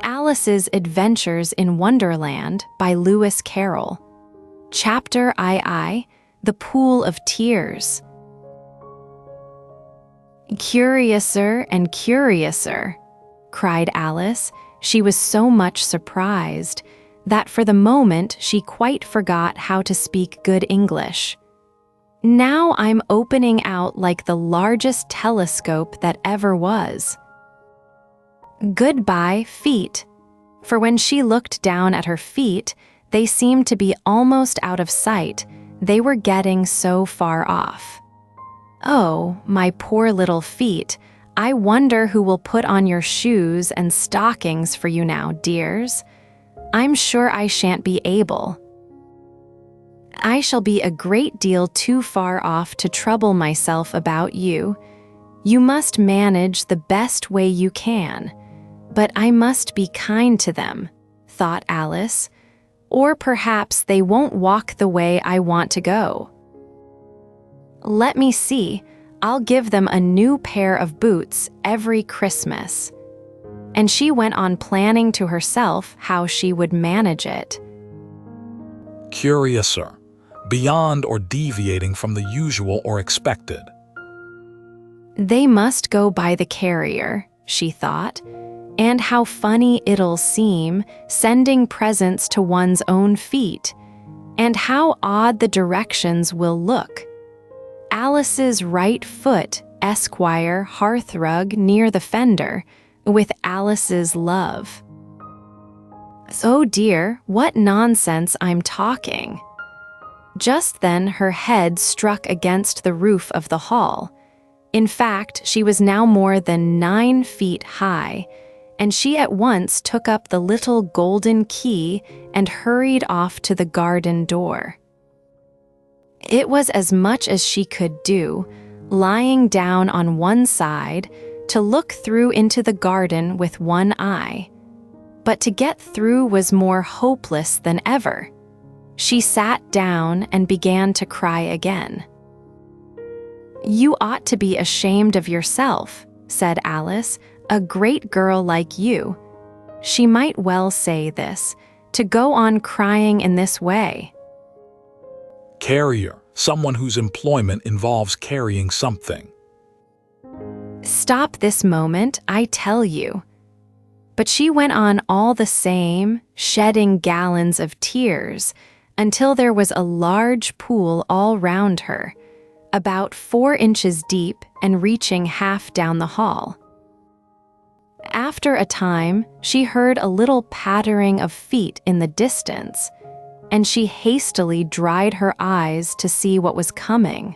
Alice's Adventures in Wonderland by Lewis Carroll. Chapter II, The Pool of Tears. "Curiouser and curiouser," cried Alice. She was so much surprised that for the moment she quite forgot how to speak good English. "Now I'm opening out like the largest telescope that ever was." Goodbye, feet. For when she looked down at her feet, they seemed to be almost out of sight. They were getting so far off. "Oh, my poor little feet. I wonder who will put on your shoes and stockings for you now, dears. I'm sure I shan't be able. I shall be a great deal too far off to trouble myself about you. You must manage the best way you can. But I must be kind to them," thought Alice, "or perhaps they won't walk the way I want to go. Let me see, I'll give them a new pair of boots every Christmas." And she went on planning to herself how she would manage it. Curiouser, beyond or deviating from the usual or expected. "They must go by the carrier," she thought. "And how funny it'll seem, sending presents to one's own feet. And how odd the directions will look. Alice's right foot, Esquire, hearthrug near the fender, with Alice's love. Oh dear, what nonsense I'm talking." Just then her head struck against the roof of the hall. In fact, she was now more than 9 feet high, and she at once took up the little golden key and hurried off to the garden door. It was as much as she could do, lying down on one side, to look through into the garden with one eye. But to get through was more hopeless than ever. She sat down and began to cry again. "You ought to be ashamed of yourself," said Alice, "a great girl like you." She might well say this, to go on crying in this way. Carrier, someone whose employment involves carrying something. "Stop this moment, I tell you." But she went on all the same, shedding gallons of tears, until there was a large pool all round her, about 4 inches deep and reaching half down the hall. After a time, she heard a little pattering of feet in the distance, and she hastily dried her eyes to see what was coming.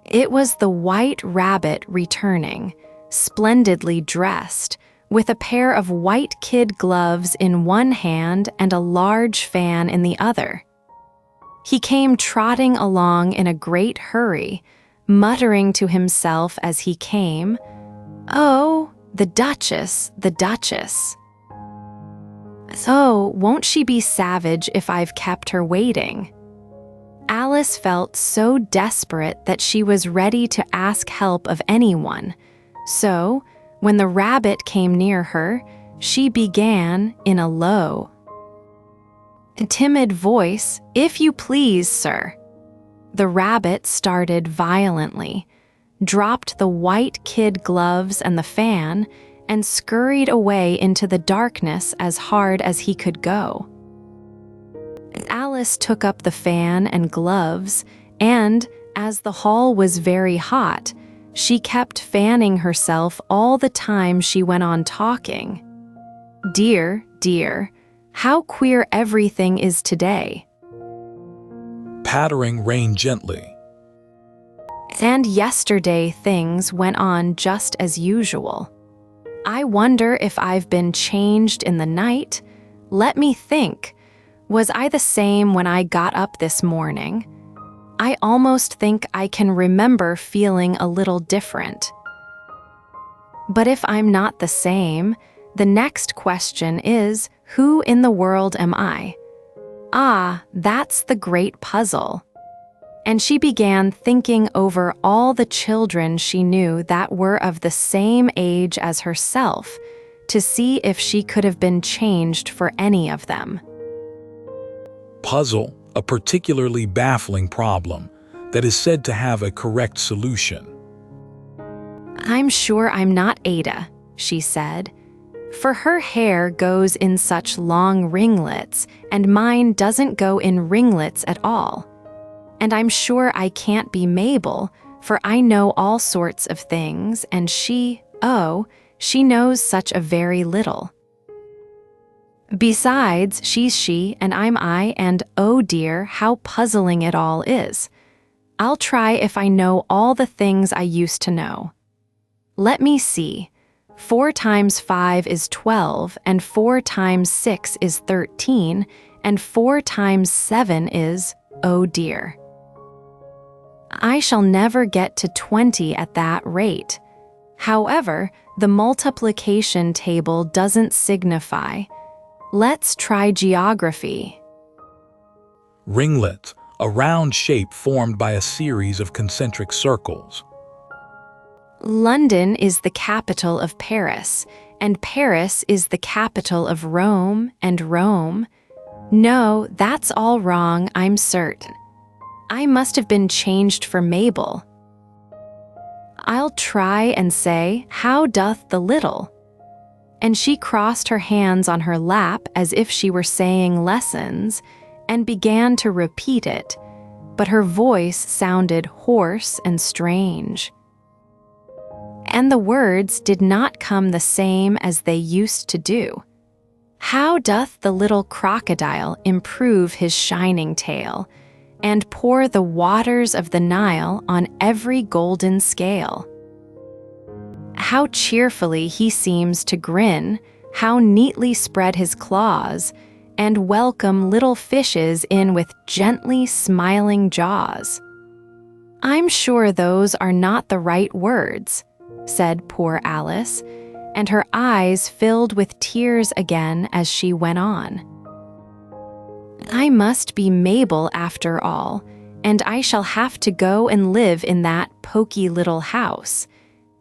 It was the White Rabbit returning, splendidly dressed, with a pair of white kid gloves in one hand and a large fan in the other. He came trotting along in a great hurry, muttering to himself as he came, "Oh, the Duchess, the Duchess. Oh, won't she be savage if I've kept her waiting?" Alice felt so desperate that she was ready to ask help of anyone. So, when the rabbit came near her, she began in a low, timid voice, "If you please, sir." The rabbit started violently, dropped the white kid gloves and the fan, and scurried away into the darkness as hard as he could go. Alice took up the fan and gloves, and, as the hall was very hot, she kept fanning herself all the time she went on talking. "Dear, dear, how queer everything is today." Pattering rain gently. "And yesterday things went on just as usual. I wonder if I've been changed in the night. Let me think. Was I the same when I got up this morning? I almost think I can remember feeling a little different. But if I'm not the same, the next question is, who in the world am I? Ah, that's the great puzzle." And she began thinking over all the children she knew that were of the same age as herself, to see if she could have been changed for any of them. Puzzle, a particularly baffling problem that is said to have a correct solution. I'm sure I'm not Ada, she said, for her hair goes in such long ringlets, and mine doesn't go in ringlets at all. And I'm sure I can't be Mabel, for I know all sorts of things, and she knows such a very little. Besides, she's she and I'm I, and oh dear, how puzzling it all is. I'll try if I know all the things I used to know. Let me see. 4 times 5 is 12, and 4 times 6 is 13, and 4 times 7 is, oh dear. I shall never get to 20 at that rate. However, the multiplication table doesn't signify. Let's try geography. Ringlet, a round shape formed by a series of concentric circles. London is the capital of Paris, and Paris is the capital of Rome, and Rome. No, that's all wrong, I'm certain. I must have been changed for Mabel. I'll try and say, how doth the little? And she crossed her hands on her lap as if she were saying lessons, and began to repeat it, but her voice sounded hoarse and strange. And the words did not come the same as they used to do. How doth the little crocodile improve his shining tail, and pour the waters of the Nile on every golden scale? How cheerfully he seems to grin, how neatly spread his claws, and welcome little fishes in with gently smiling jaws. I'm sure those are not the right words, said poor Alice, and her eyes filled with tears again as she went on. I must be Mabel after all, and I shall have to go and live in that poky little house,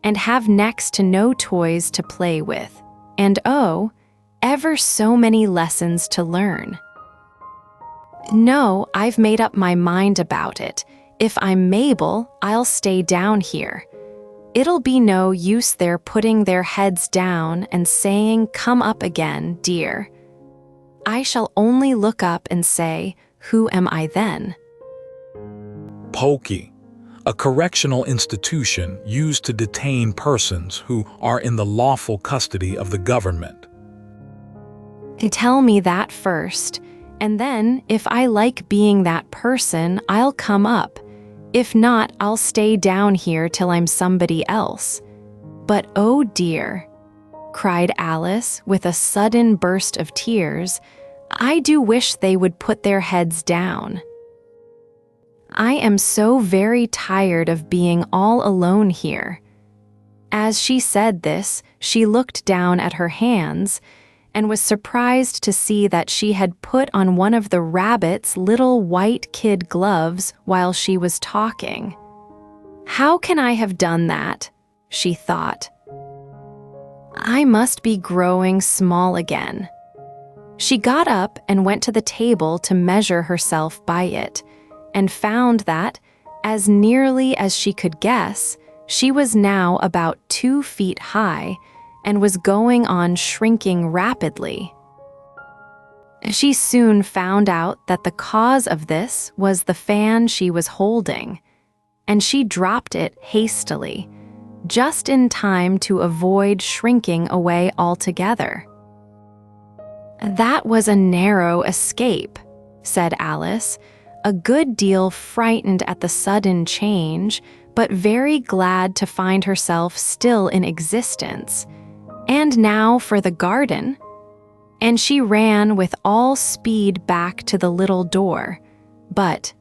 and have next to no toys to play with, and oh, ever so many lessons to learn. No, I've made up my mind about it. If I'm Mabel, I'll stay down here. It'll be no use their putting their heads down and saying, "Come up again, dear." I shall only look up and say, "Who am I then?" Pokey, a correctional institution used to detain persons who are in the lawful custody of the government. Tell me that first, and then if I like being that person, I'll come up. If not, I'll stay down here till I'm somebody else. But oh dear, cried Alice with a sudden burst of tears, I do wish they would put their heads down. I am so very tired of being all alone here. As she said this, she looked down at her hands and was surprised to see that she had put on one of the rabbit's little white kid gloves while she was talking. How can I have done that? She thought. I must be growing small again. She got up and went to the table to measure herself by it, and found that, as nearly as she could guess, she was now about 2 feet high and was going on shrinking rapidly. She soon found out that the cause of this was the fan she was holding, and she dropped it hastily, just in time to avoid shrinking away altogether. That was a narrow escape, said Alice, a good deal frightened at the sudden change, but very glad to find herself still in existence. And now for the garden. And she ran with all speed back to the little door. But,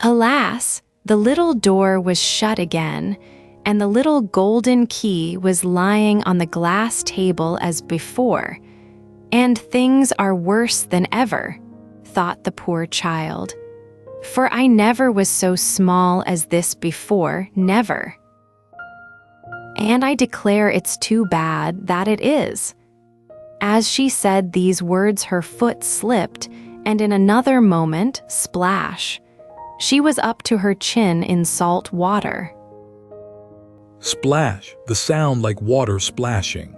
alas, the little door was shut again, and the little golden key was lying on the glass table as before. And things are worse than ever, thought the poor child. For I never was so small as this before, never. And I declare it's too bad that it is." As she said these words, her foot slipped, and in another moment, splash, she was up to her chin in salt water. Splash, the sound like water splashing.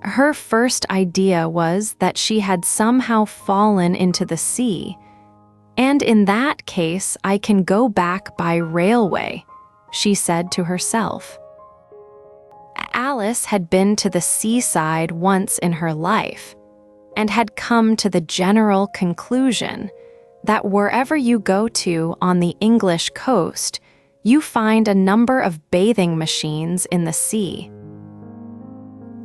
Her first idea was that she had somehow fallen into the sea. "And in that case, I can go back by railway," she said to herself. Alice had been to the seaside once in her life and had come to the general conclusion that wherever you go to on the English coast, you find a number of bathing machines in the sea.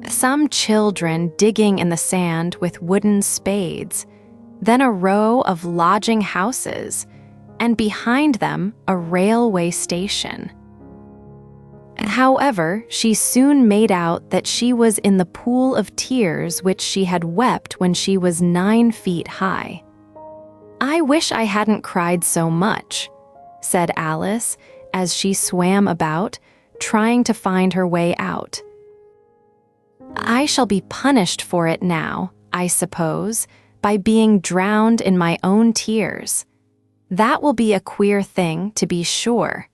Some children digging in the sand with wooden spades, then a row of lodging houses, and behind them a railway station. However, she soon made out that she was in the pool of tears which she had wept when she was 9 feet high. "I wish I hadn't cried so much," said Alice as she swam about, trying to find her way out. "I shall be punished for it now, I suppose, by being drowned in my own tears. That will be a queer thing, to be sure."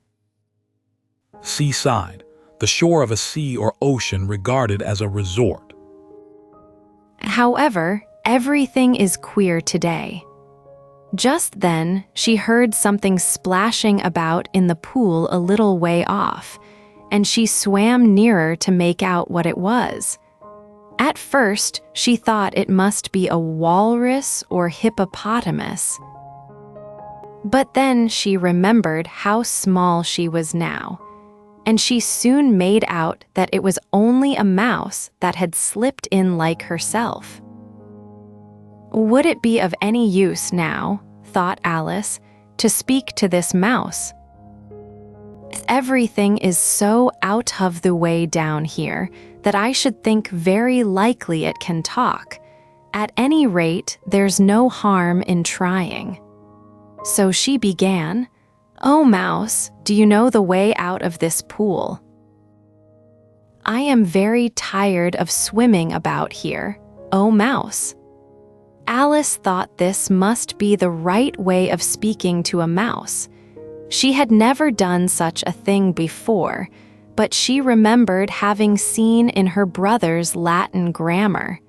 Seaside, the shore of a sea or ocean regarded as a resort. However, everything is queer today. Just then, she heard something splashing about in the pool a little way off, and she swam nearer to make out what it was. At first, she thought it must be a walrus or hippopotamus. But then she remembered how small she was now, and she soon made out that it was only a mouse that had slipped in like herself. Would it be of any use now, thought Alice, to speak to this mouse? Everything is so out of the way down here that I should think very likely it can talk. At any rate, there's no harm in trying. So she began, "Oh, mouse, do you know the way out of this pool? I am very tired of swimming about here, oh mouse." Alice thought this must be the right way of speaking to a mouse. She had never done such a thing before, but she remembered having seen in her brother's Latin grammar.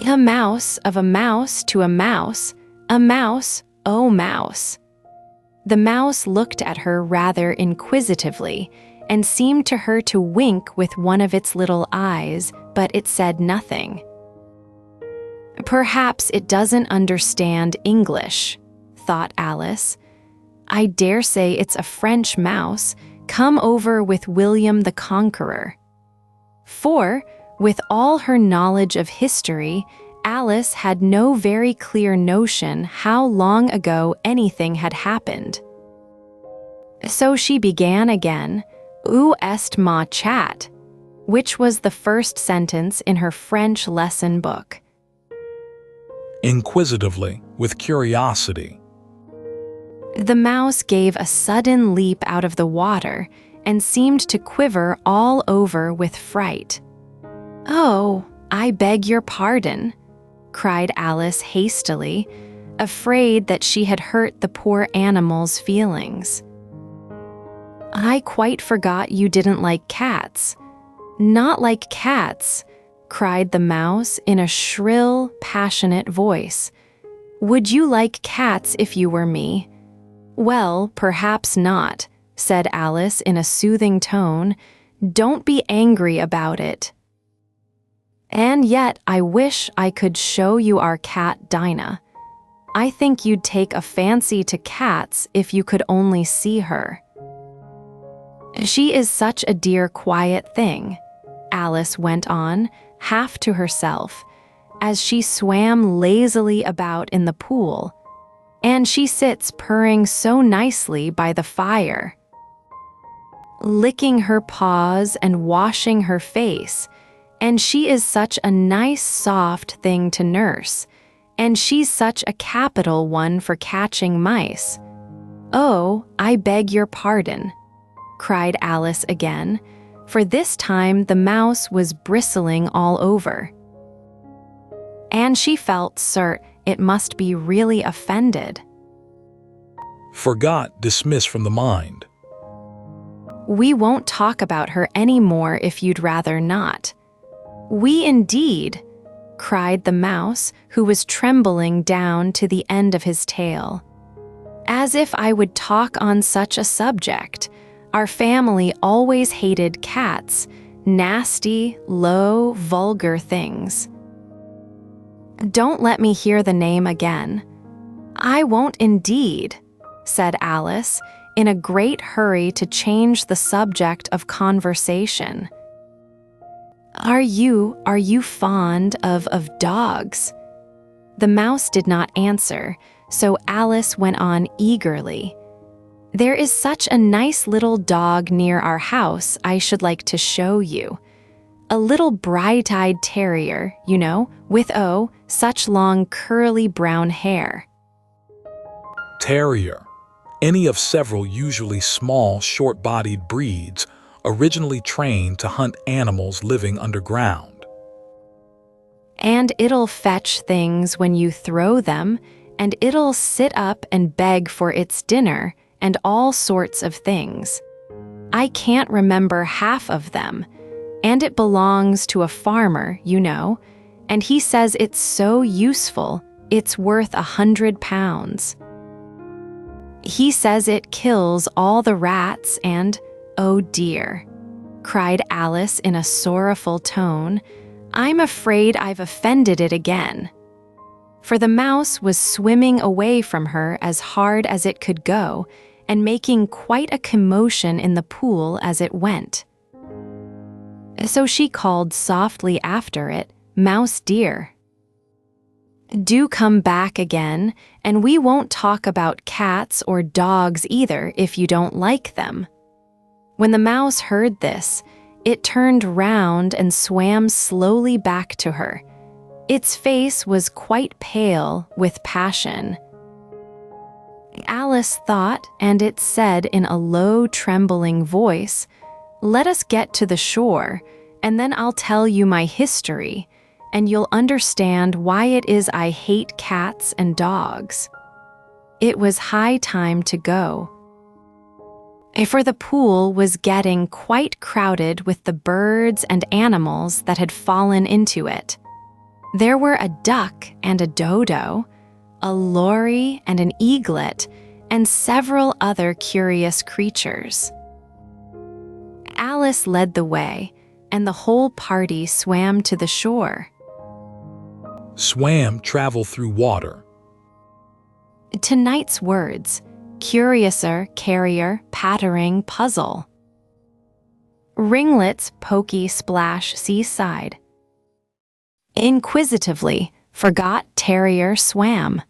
"A mouse of a mouse to a mouse, oh mouse." The mouse looked at her rather inquisitively and seemed to her to wink with one of its little eyes, but it said nothing. "Perhaps it doesn't understand English," thought Alice. "I dare say it's a French mouse come over with William the Conqueror." For, with all her knowledge of history, Alice had no very clear notion how long ago anything had happened. So she began again, "Où est ma chat?" which was the first sentence in her French lesson book. Inquisitively, with curiosity. The mouse gave a sudden leap out of the water and seemed to quiver all over with fright. "Oh, I beg your pardon," cried Alice hastily, afraid that she had hurt the poor animal's feelings. "I quite forgot you didn't like cats." "Not like cats," cried the mouse in a shrill, passionate voice. "Would you like cats if you were me?" "Well, perhaps not," said Alice in a soothing tone. "Don't be angry about it. And yet I wish I could show you our cat Dinah. I think you'd take a fancy to cats if you could only see her. She is such a dear quiet thing," Alice went on, half to herself, as she swam lazily about in the pool, "and she sits purring so nicely by the fire, licking her paws and washing her face, and she is such a nice soft thing to nurse, and she's such a capital one for catching mice. Oh, I beg your pardon. cried Alice again, for this time the mouse was bristling all over. And she felt certain it must be really offended. Forgot, dismissed from the mind. We won't talk about her any more if you'd rather not. We indeed, cried the mouse, who was trembling down to the end of his tail. As if I would talk on such a subject. Our family always hated cats, nasty, low, vulgar things. Don't let me hear the name again. I won't indeed, said Alice, in a great hurry to change the subject of conversation. Are you fond of dogs? The mouse did not answer, so Alice went on eagerly. There is such a nice little dog near our house I should like to show you. A little bright-eyed terrier, you know, with such long curly brown hair. Terrier. Any of several usually small, short-bodied breeds originally trained to hunt animals living underground. And it'll fetch things when you throw them, and it'll sit up and beg for its dinner, and all sorts of things. I can't remember half of them, and it belongs to a farmer, you know, and he says it's so useful, it's worth £100. He says it kills all the rats and, oh dear, cried Alice in a sorrowful tone, I'm afraid I've offended it again. For the mouse was swimming away from her as hard as it could go, and making quite a commotion in the pool as it went. So she called softly after it, Mouse dear. Do come back again, and we won't talk about cats or dogs either if you don't like them. When the mouse heard this, it turned round and swam slowly back to her. Its face was quite pale with passion. Alice thought, and it said in a low, trembling voice, Let us get to the shore, and then I'll tell you my history, and you'll understand why it is I hate cats and dogs. It was high time to go. For the pool was getting quite crowded with the birds and animals that had fallen into it. There were a duck and a dodo, a lory and an eaglet, and several other curious creatures. Alice led the way, and the whole party swam to the shore. Swam, travel through water. Tonight's words, curiouser, carrier, pattering, puzzle. Ringlets, pokey, splash, seaside. Inquisitively, forgot, terrier, swam.